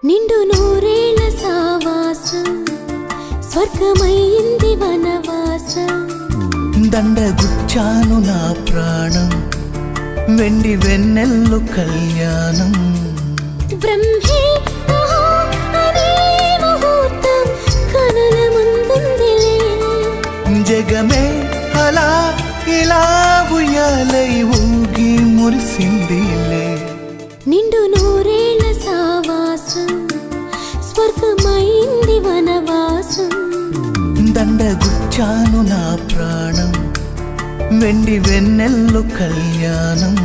నిండు నూరేళ్ల సావాసం స్వర్గమైంది వనవాసం దండగుచ్చాను నా ప్రాణం వెండి వెన్నెల్లు కళ్యాణం బ్రహ్మే అహో అనే ముహూర్తం కనుల ముందుందిలే జగమే అలా ఇలా ఉయ్యాలై ఊగి మురిసిందిలే నిండు నూరేళ్ల సావాసం స్వర్గమైంది వనవాసం దండగుచ్చాను నా ప్రాణం వెండి వెన్నెల్లు కళ్యాణం